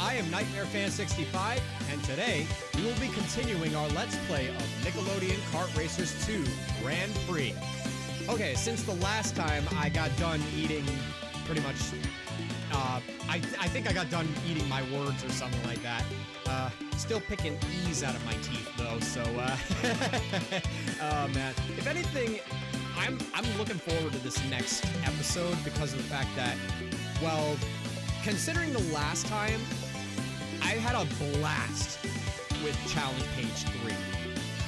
I am NightmareFan65, and today we will be continuing our Let's Play of Nickelodeon Kart Racers 2 Grand Prix. Okay, since the last time I got done eating pretty much, I think I got done eating my words or something like that. Still picking E's out of my teeth though, so, oh man. If anything, I'm looking forward to this next episode because of the fact that, well, considering the last time, I had a blast with Challenge Page 3.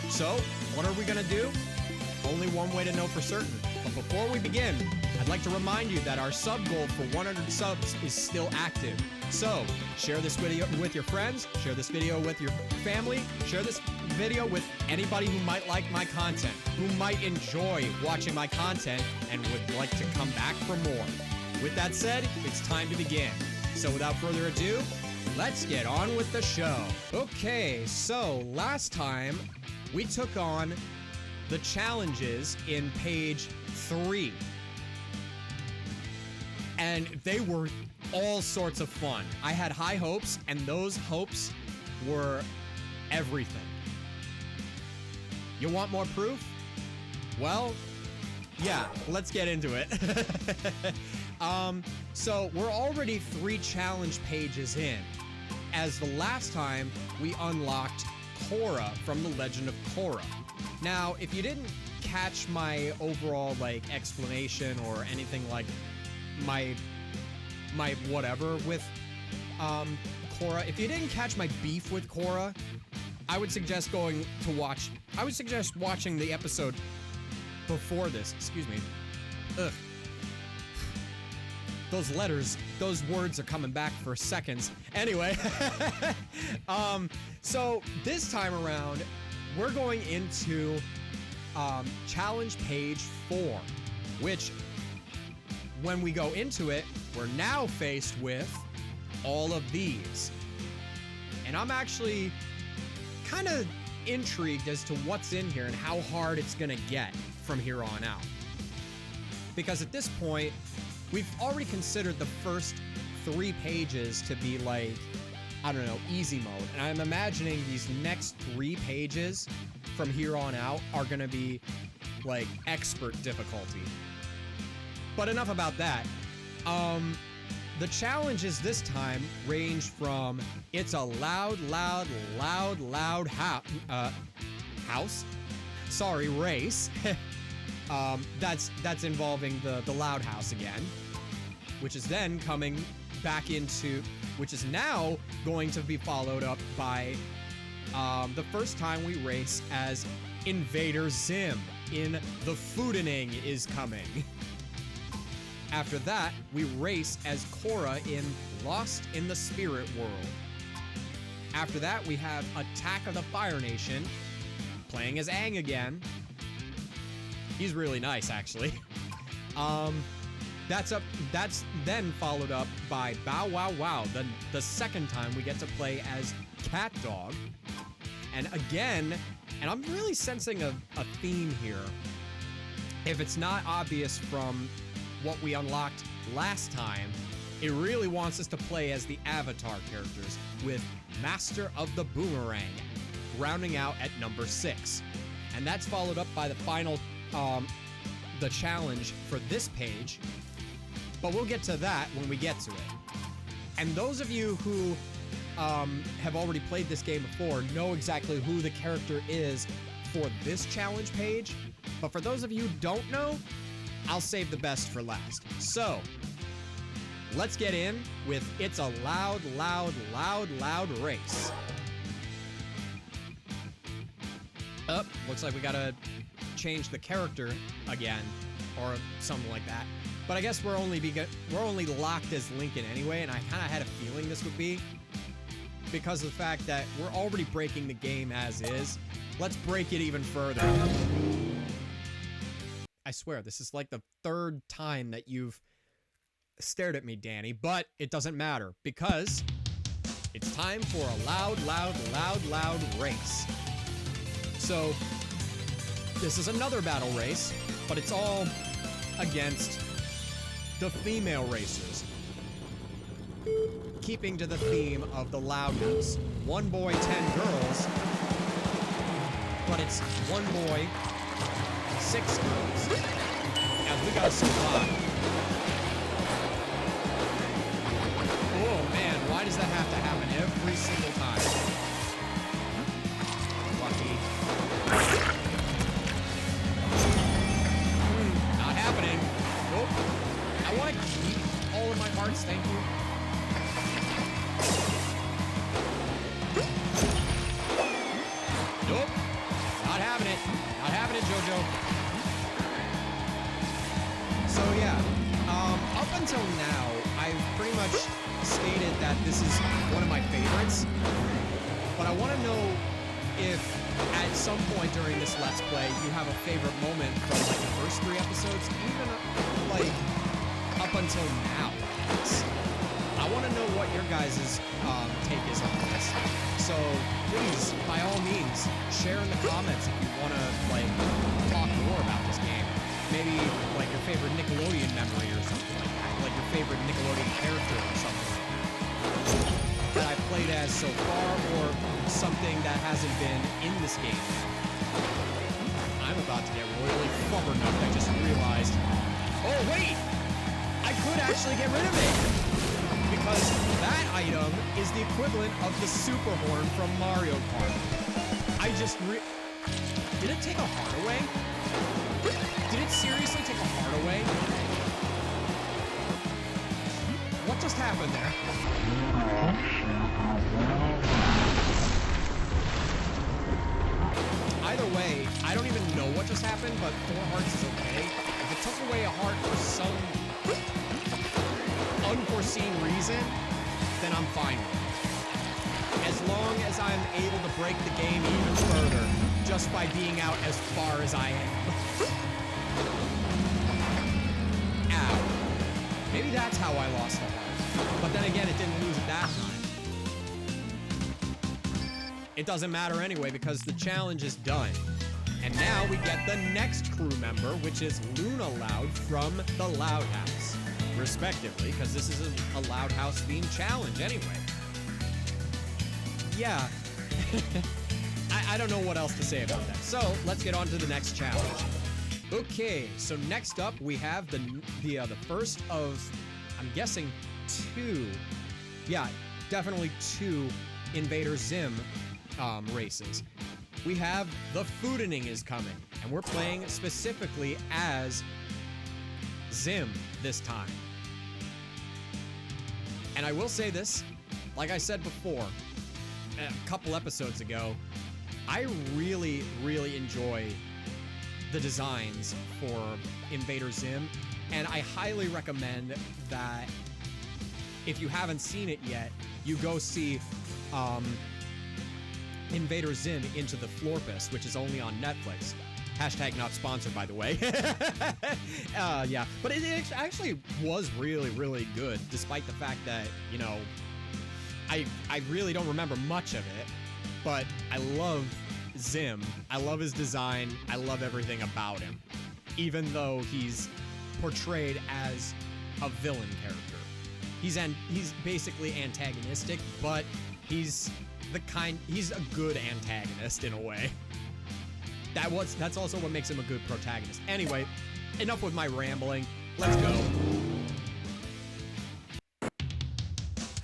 So, what are we gonna do? Only one way to know for certain. But before we begin, I'd like to remind you that our sub goal for 100 subs is still active. So, share this video with your friends, share this video with your family, share this video with anybody who might like my content, who might enjoy watching my content, and would like to come back for more. With that said, it's time to begin. So without further ado, let's get on with the show. Okay, so last time we took on the challenges in page 3. And they were all sorts of fun. I had high hopes, and those hopes were everything. You want more proof? Well, yeah, let's get into it. So we're already 3 challenge pages in, as the last time we unlocked Korra from The Legend of Korra. Now, if you didn't catch my overall, like, explanation or anything like my whatever with, Korra, if you didn't catch my beef with Korra, I would suggest watching the episode before this. Excuse me. Ugh. Those words are coming back for seconds. Anyway, so this time around, we're going into challenge page 4, which, when we go into it, we're now faced with all of these. And I'm actually kind of intrigued as to what's in here and how hard it's gonna get from here on out. Because at this point, we've already considered the first 3 pages to be like, I don't know, easy mode. And I'm imagining these next 3 pages from here on out are gonna be like expert difficulty. But enough about that. The challenges this time range from it's a loud race. That's involving the Loud House again, which is then coming back into, which is now going to be followed up by the first time we race as Invader Zim in The Foodening is Coming. After that, we race as Korra in Lost in the Spirit World. After that, we have Attack of the Fire Nation, playing as Aang again. He's really nice, actually. That's then followed up by Bow Wow Wow, the second time we get to play as Cat Dog. And again, and I'm really sensing a theme here. If it's not obvious from what we unlocked last time, it really wants us to play as the Avatar characters, with Master of the Boomerang rounding out at number 6. And that's followed up by the final, the challenge for this page, but we'll get to that when we get to it. And those of you who have already played this game before know exactly who the character is for this challenge page, but for those of you who don't know, I'll save the best for last. So, let's get in with It's a Loud Race. Looks like we gotta change the character again, or something like that. But I guess we're only locked as Lincoln anyway, and I kind of had a feeling this would be, because of the fact that we're already breaking the game as is. Let's break it even further. I swear, this is like the 3rd time that you've stared at me, Danny, but it doesn't matter, because it's time for a loud race. So, this is another battle race, but it's all against the female racers. keeping to the theme of the Loud House. 1 boy, 10 girls, but it's 1 boy, 6 girls. And we gotta survive. Oh man, why does that have to happen every single time? Lucky. Not happening. Nope. I want to keep all of my hearts, thank you. Nope. Not having it. Not having it, JoJo. So yeah, up until now, I've pretty much stated that this is one of my favorites, but I want to know if at some point during this Let's Play you have a favorite moment from like the first 3 episodes, even like up until now. I want to know what your guys' take is on this. So please, by all means, share in the comments if you want to like talk more about this game. Maybe like your favorite Nickelodeon memory or something like that, like your favorite Nickelodeon character or something like that that I've played as so far, or something that hasn't been in this game. I'm about to get really flubbernuffed. I just realized. Oh wait, I could actually get rid of it because that item is the equivalent of the Super Horn from Mario Kart. Did it take a heart away? Did it seriously take a heart away? What just happened there? Either way, I don't even know what just happened, but 4 hearts is okay. If it took away a heart for some unforeseen reason, then I'm fine with it. As long as I'm able to break the game even further, just by being out as far as I am. Ow. Maybe that's how I lost the heart. But then again, it didn't lose it that time. It doesn't matter anyway because the challenge is done. And now we get the next crew member, which is Luna Loud from the Loud House, respectively, because this is a Loud House themed challenge anyway. Yeah. I don't know what else to say about that. So let's get on to the next challenge. Okay, so next up we have the first of, I'm guessing, 2. Yeah, definitely 2 Invader Zim races. We have the Foodening is coming, and we're playing specifically as Zim this time. And I will say this, like I said before, a couple episodes ago, I really, really enjoy the designs for Invader Zim, and I highly recommend that if you haven't seen it yet, you go see Invader Zim Into the Florpus, which is only on Netflix. Hashtag not sponsored, by the way. Yeah, but it actually was really, really good, despite the fact that, you know, I really don't remember much of it, but I love Zim. I love his design. I love everything about him, even though he's portrayed as a villain character. He's basically antagonistic, but he's a good antagonist in a way. That's also what makes him a good protagonist. Anyway, enough with my rambling. Let's go.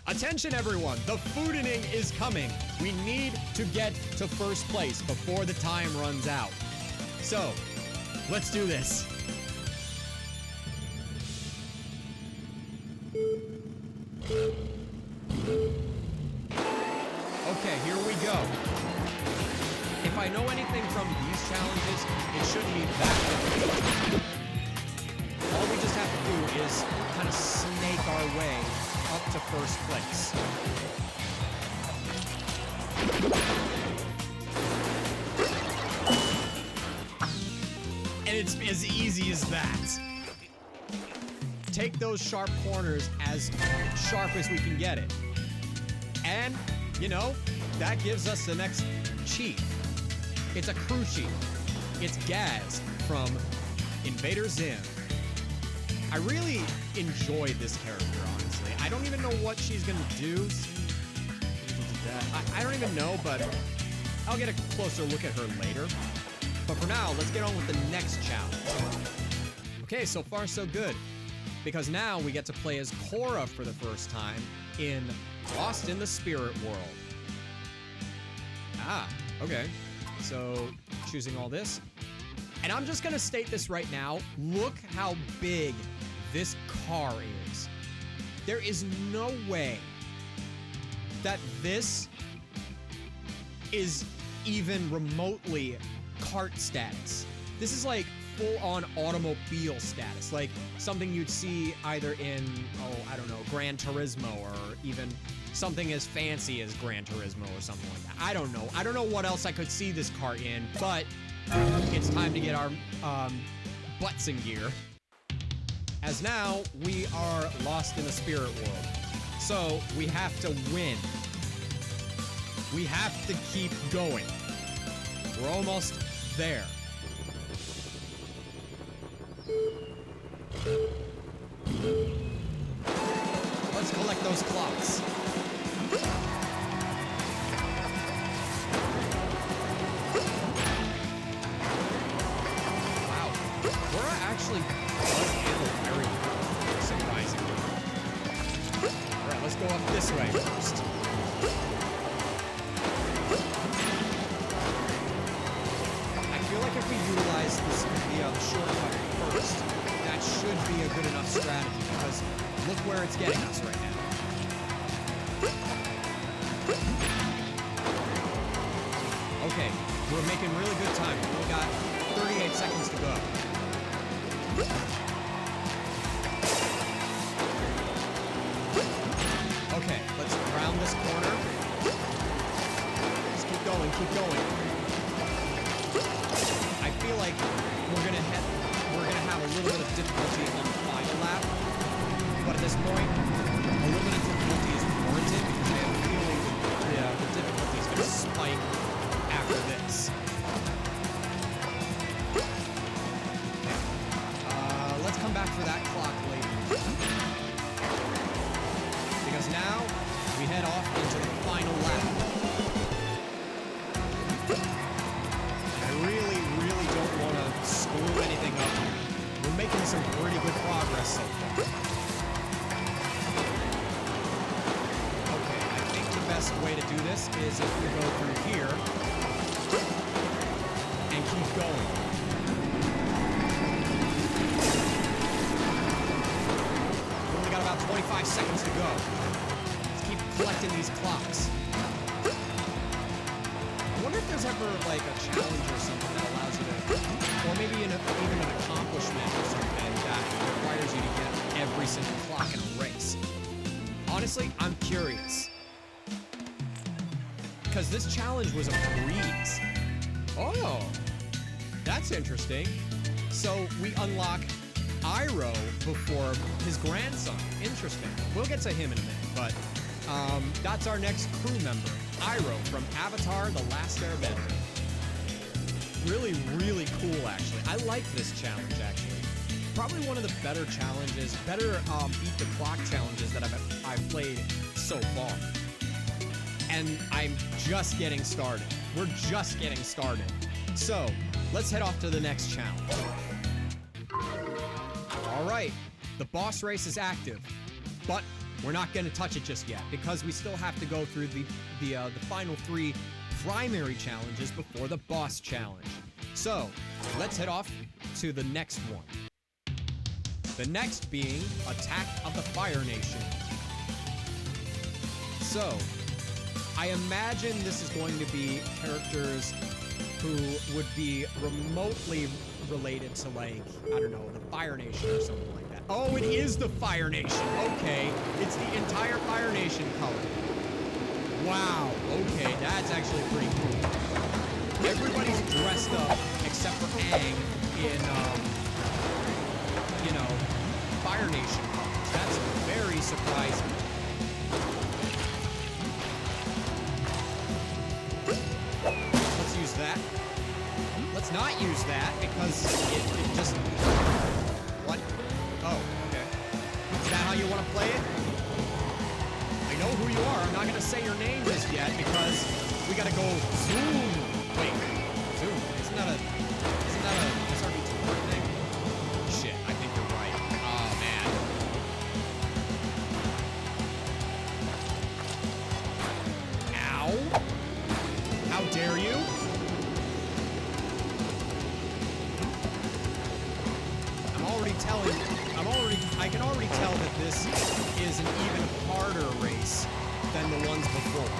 Attention everyone, the Foodening is coming. We need to get to first place before the time runs out. So, let's do this. Okay, here we go. If I know anything from these challenges, it shouldn't be that difficult. All we just have to do is kind of snake our way up to first place. And it's as easy as that. Take those sharp corners as sharp as we can get it. And, you know, that gives us the next chief. It's a crew chief. It's Gaz from Invader Zim. I I really enjoy this character, honestly. I don't even know what she's gonna do. I don't even know, but I'll get a closer look at her later. But for now, let's get on with the next challenge. Okay, so far so good. Because now we get to play as Cora for the first time in Lost in the Spirit World. Ah, okay. So, choosing all this. And I'm just gonna state this right now. Look how big this car is. There is no way that this is even remotely kart status. This is like full-on automobile status, like something you'd see either in, oh, I don't know, Gran Turismo, or even something as fancy as Gran Turismo or something like that. I don't know. I don't know what else I could see this car in, but it's time to get our butts in gear. As now, we are lost in the spirit world. So, we have to win. We have to keep going. We're almost there. Let's collect those clocks. Wow. Cora actually does handle very well, surprisingly. Alright, let's go up this way first. I feel like if we utilize this, the shortcut first, that should be a good enough strategy, because look where it's getting us right now. Okay, we're making really good time. We only got 38 seconds to go. Okay, let's round this corner. Just keep going, keep going. I feel like we're gonna have a little bit of difficulty on the final lap, but at this point, a little bit of difficulty is warranted because I have a feeling the difficulty is gonna spike after this. Let's come back for that clock later. Because now, we head off into the final lap. I really, really don't want to screw anything up here. We're making some pretty good progress so far. Okay, I think the best way to do this is if we go through here and keep going. We only got about 25 seconds to go. Let's keep collecting these clocks. I wonder if there's ever like a challenge or something that allows you to, or maybe even an accomplishment or something that requires you to get every single clock in a race. Honestly, I'm curious. Because this challenge was a breeze. Oh, that's interesting. So we unlock Iroh before his grandson. Interesting. We'll get to him in a minute, but that's our next crew member, Iroh from Avatar: The Last Airbender. Really, really cool, actually. I like this challenge, actually. Probably one of the better challenges, better beat the clock challenges that I've played so far. And I'm just getting started. We're just getting started. So, let's head off to the next challenge. All right, the boss race is active, but we're not going to touch it just yet because we still have to go through the final 3 primary challenges before the boss challenge. So, let's head off to the next one. The next being Attack of the Fire Nation. So, I imagine this is going to be characters who would be remotely related to, like, I don't know, the Fire Nation or something like that. Oh, it is the Fire Nation. Okay, it's the entire Fire Nation color. Wow, okay, that's actually pretty cool. Everybody's dressed up except for Aang in, you know, Fire Nation colors. That's very surprising. Let's use that. Let's not use that because it just... What? Oh, okay. you want to play it? I know who you are. I'm not going to say your name just yet because we got to go Zoom. Wait, Zoom? Isn't that a SRB2 thing? Shit, I think you're right. Oh, man. Ow. How dare you? I can already tell that this is an even harder race than the ones before.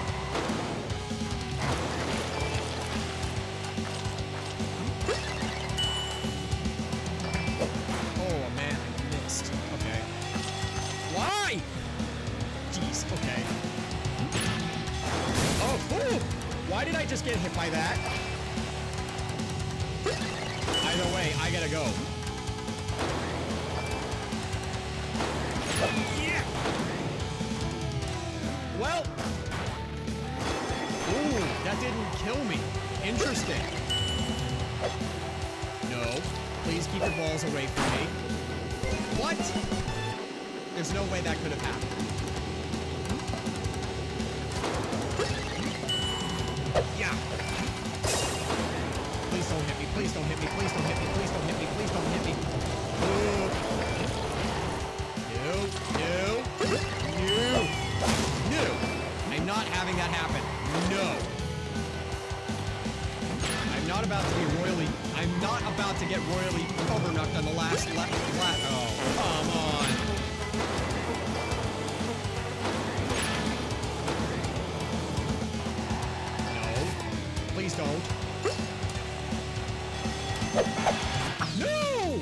Oh man, I missed. Okay. Why? Jeez, okay. Oh, ooh! Why did I just get hit by that? Either way, I gotta go. Yeah. Well. Ooh, that didn't kill me. Interesting. No. Please keep your balls away from me. What? There's no way that could have happened. Yeah. Please don't hit me. Please don't hit me. Please don't hit me. Please don't hit me. Please don't hit me. Ooh. No. I'm not having that happen. No. I'm not about to get royally overknocked on the last lap. Oh, come on. No. Please don't. No!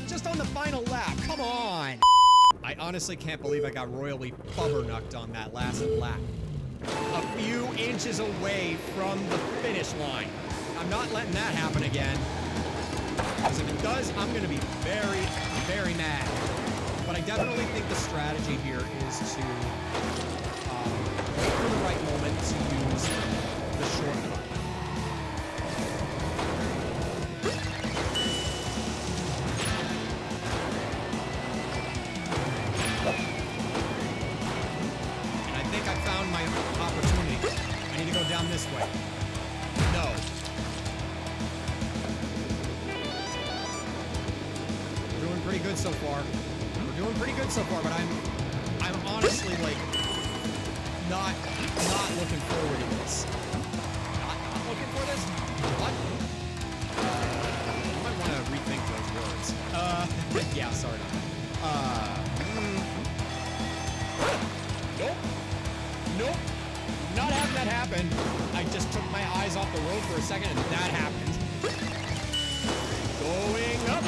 Just on the final lap. Come on. I honestly can't believe I got royally bubberknucked on that last lap. A few inches away from the finish line. I'm not letting that happen again. Because if it does, I'm going to be very, very mad. But I definitely think the strategy here is to wait for the right moment to use the shortcut. Down this way. No. We're doing pretty good so far. We're doing pretty good so far, but I'm honestly like not looking forward to this. Not looking for this? What? You might want to rethink those words. Yeah, sorry. Nope. Nope. Not having that happen. I just took my eyes off the road for a second and that happened. Going up.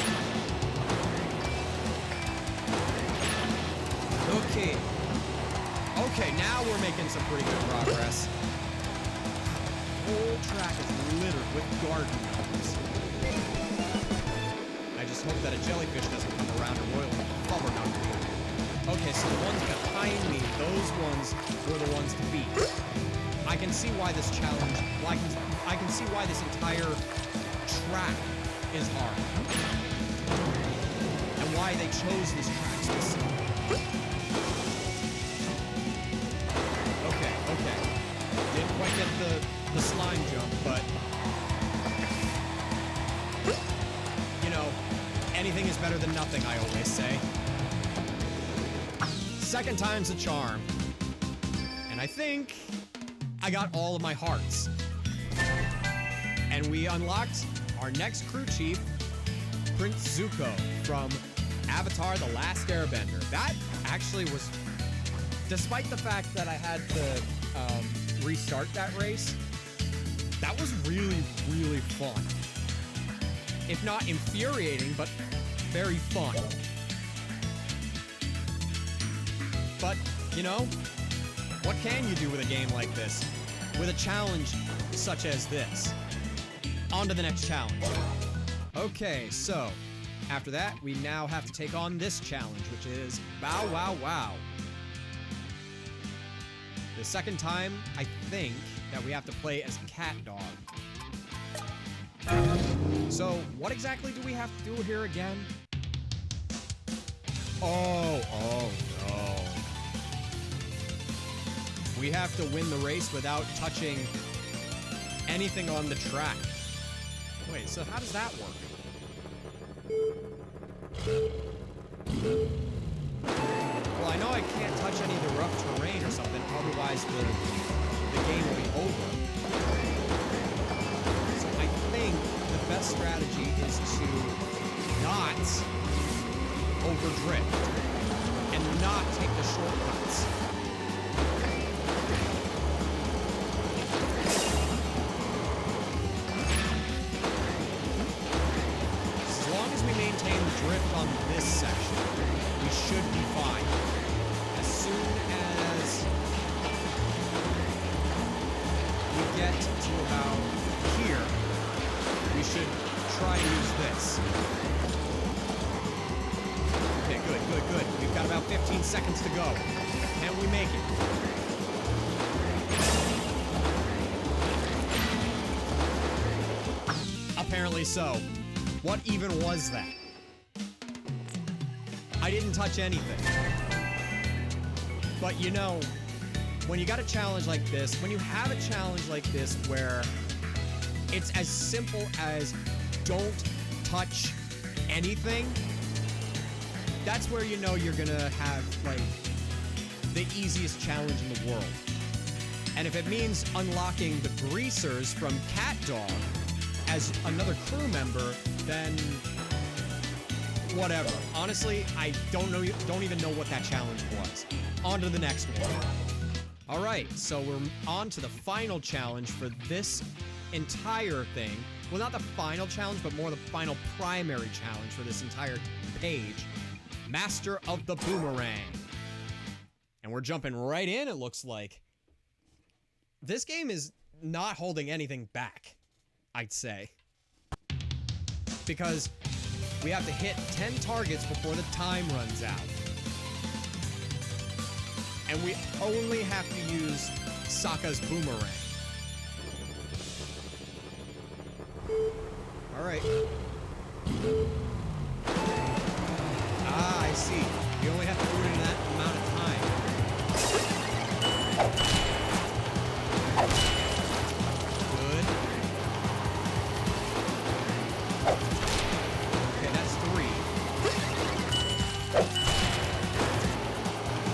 Okay. Okay, now we're making some pretty good progress. The whole track is littered with garden gnomes. I just hope that a jellyfish doesn't come around and royally bubberknock me. Okay, so the ones behind me, those ones were the ones to beat. I can see why this challenge, I can see why this entire track is hard. And why they chose this track specifically. Okay. Didn't quite get the slime jump, but you know, anything is better than nothing, I always say. Second time's a charm. And I think I got all of my hearts. And we unlocked our next crew chief, Prince Zuko from Avatar: The Last Airbender. That actually was, despite the fact that I had to restart that race, that was really, really fun. If not infuriating, but very fun. But, you know, what can you do with a game like this? With a challenge such as this? On to the next challenge. Okay, so, after that, we now have to take on this challenge, which is Bow Wow Wow. The second time, I think, that we have to play as Cat Dog. So, what exactly do we have to do here again? Oh no. We have to win the race without touching anything on the track. Wait, so how does that work? Well, I know I can't touch any of the rough terrain or something, otherwise the game will be over. So I think the best strategy is to not overdrift and not take the shortcuts. As long as we maintain the drift on this section, we should be fine. As soon as we get to about here, we should try to use this. Okay, good. We've got about 15 seconds to go. Can we make it? Apparently so. What even was that? I didn't touch anything. But you know, when you got a challenge like this, when you have a challenge like this where it's as simple as don't touch anything, that's where you know you're gonna have, like, the easiest challenge in the world. And if it means unlocking the greasers from CatDog as another crew member, then whatever. Honestly, I don't even know what that challenge was. On to the next one. All right, so we're on to the final challenge for this entire thing. Well, not the final challenge, but more the final primary challenge for this entire page. Master of the Boomerang. And we're jumping right in, it looks like. This game is not holding anything back, I'd say. Because we have to hit 10 targets before the time runs out. And we only have to use Sokka's boomerang. Alright. Ah, I see. You only have to do it in that amount of time. Good. Okay, that's 3.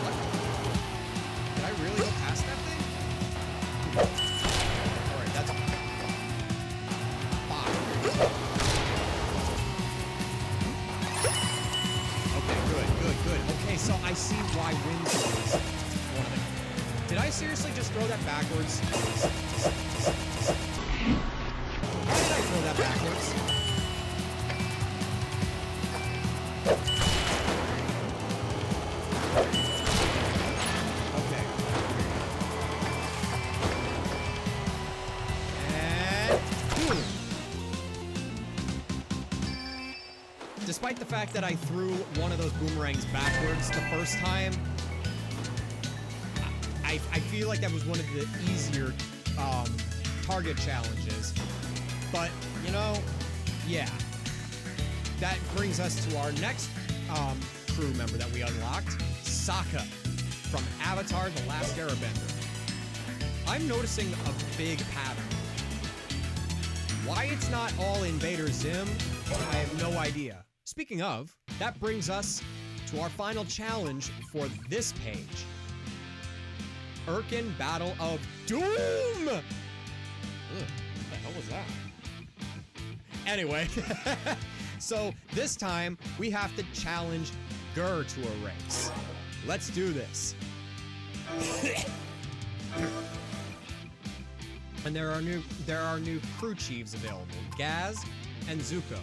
What? Did I really go past that thing? Alright, that's 5. Good. Okay, so I see why Winslow is one of them. Did I seriously just throw that backwards? Why did I throw that backwards? Okay. And boom! Despite the fact that I threw one of those boomerangs backwards the first time, I feel like that was one of the easier target challenges. But, you know, yeah. That brings us to our next crew member that we unlocked, Sokka, from Avatar: The Last Airbender. I'm noticing a big pattern. Why it's not all Invader Zim, I have no idea. Speaking of, that brings us to our final challenge for this page. Erkin Battle of Doom! Ugh, what the hell was that? Anyway, so this time we have to challenge Gur to a race. Let's do this. And there are new crew chiefs available, Gaz and Zuko.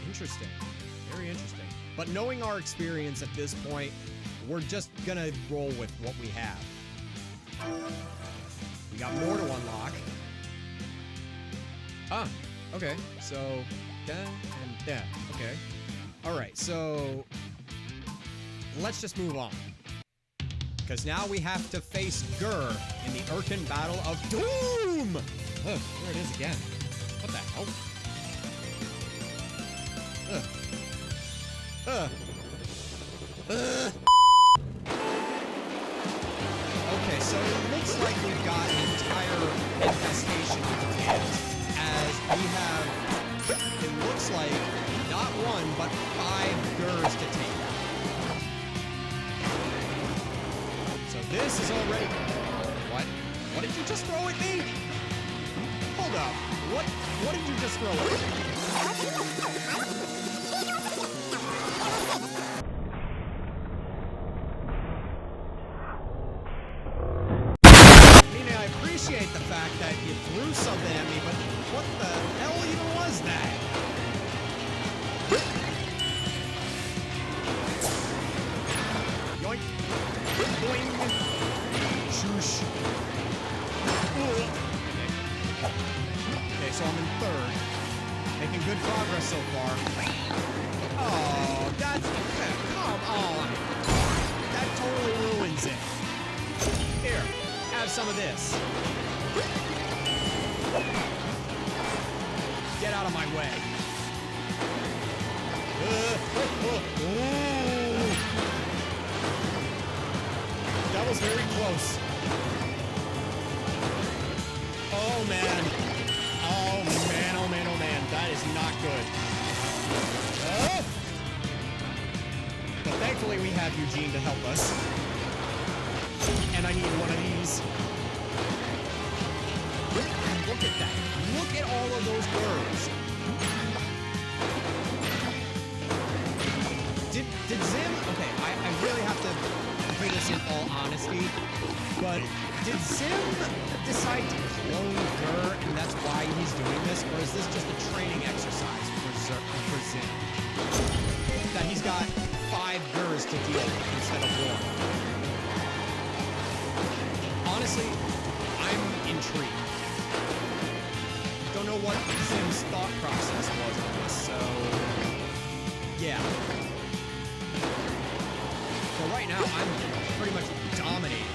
Interesting. Very interesting. But knowing our experience at this point, we're just gonna roll with what we have. We got more to unlock. Ah, okay. So, da and da. Okay. Alright, so let's just move on. Because now we have to face Gur in the Erkin Battle of Doom! Ugh, there it is again. What the hell? ready. What? What did you just throw at me? Hold up. What did you just throw at me? Meaning I appreciate the fact that you threw something at me, but what the hell even was that? Yoink. Boing. Shoosh. Okay, so I'm in third. Making good progress so far. Oh, that's... Come on. That totally ruins it. Here, have some of this. Get out of my way. That was very close. Oh man. Oh man, oh man, oh man. That is not good. Oh! But thankfully we have Eugene to help us. And I need one of these. And look at that. Look at all of those birds. Did Zim... Okay, I really have to put this in all honesty, but did Zim decide to clone Gur and that's why he's doing this? Or is this just a training exercise for Zim? That he's got 5 Gurs to deal with instead of 1? Honestly, I'm intrigued. Don't know what Zim's thought process was on this, so... yeah. So right now, I'm pretty much dominating.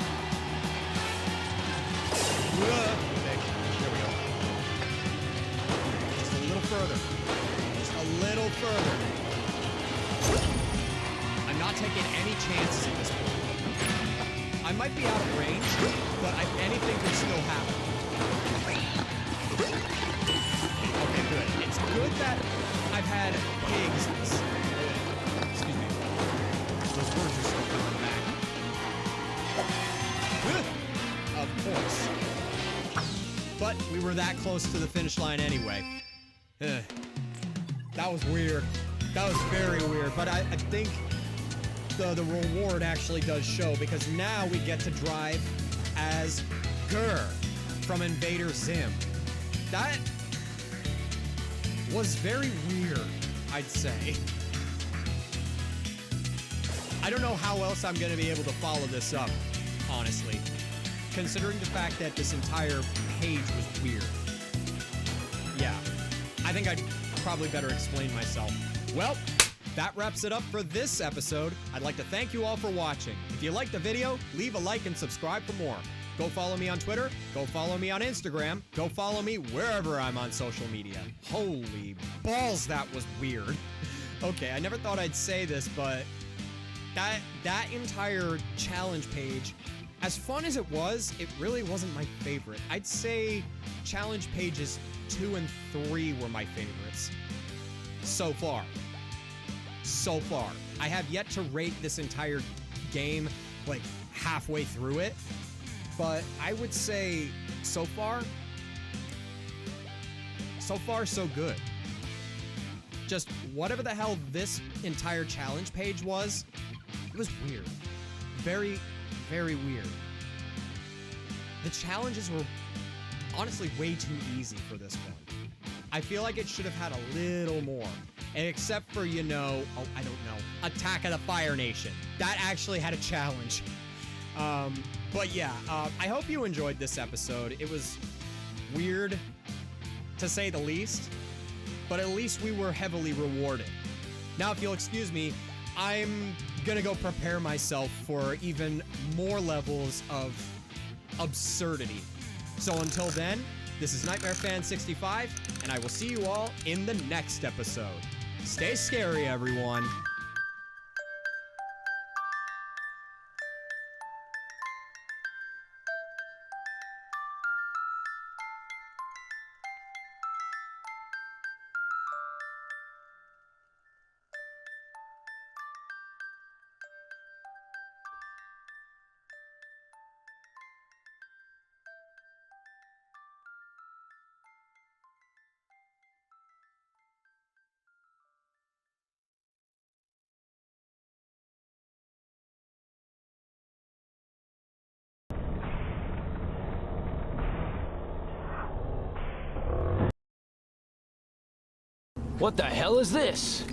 Okay, there we go. Just a little further. Just a little further. I'm not taking any chances at this point. I might be out of range, but anything could still happen. Okay, good. It's good that I've had pigs. Excuse me. Those birds are still coming back. Of course. But we were that close to the finish line anyway. That was weird. That was very weird, but I think the reward actually does show, because now we get to drive as Gur from Invader Zim. That was very weird, I'd say. I don't know how else I'm going to be able to follow this up, honestly, considering the fact that this entire page was weird. Yeah, I think I'd probably better explain myself. Well, that wraps it up for this episode. I'd like to thank you all for watching. If you liked the video, leave a like and subscribe for more. Go follow me on Twitter. Go follow me on Instagram. Go follow me wherever I'm on social media. Holy balls, that was weird. Okay, I never thought I'd say this, but that entire challenge page, as fun as it was, it really wasn't my favorite. I'd say challenge pages 2 and 3 were my favorites. So far. So far. I have yet to rate this entire game, like, halfway through it. But I would say, so far, so good. Just whatever the hell this entire challenge page was, it was weird. Very, very weird. The challenges were honestly way too easy for this one. I feel like it should have had a little more. Except for, you know, oh, I don't know, Attack of the Fire Nation. That actually had a challenge. But yeah, I hope you enjoyed this episode. It was weird, to say the least, but at least we were heavily rewarded. Now, if you'll excuse me, I'm gonna go prepare myself for even more levels of absurdity. So until then, this is NightmareFan65, and I will see you all in the next episode. Stay scary, everyone. What the hell is this?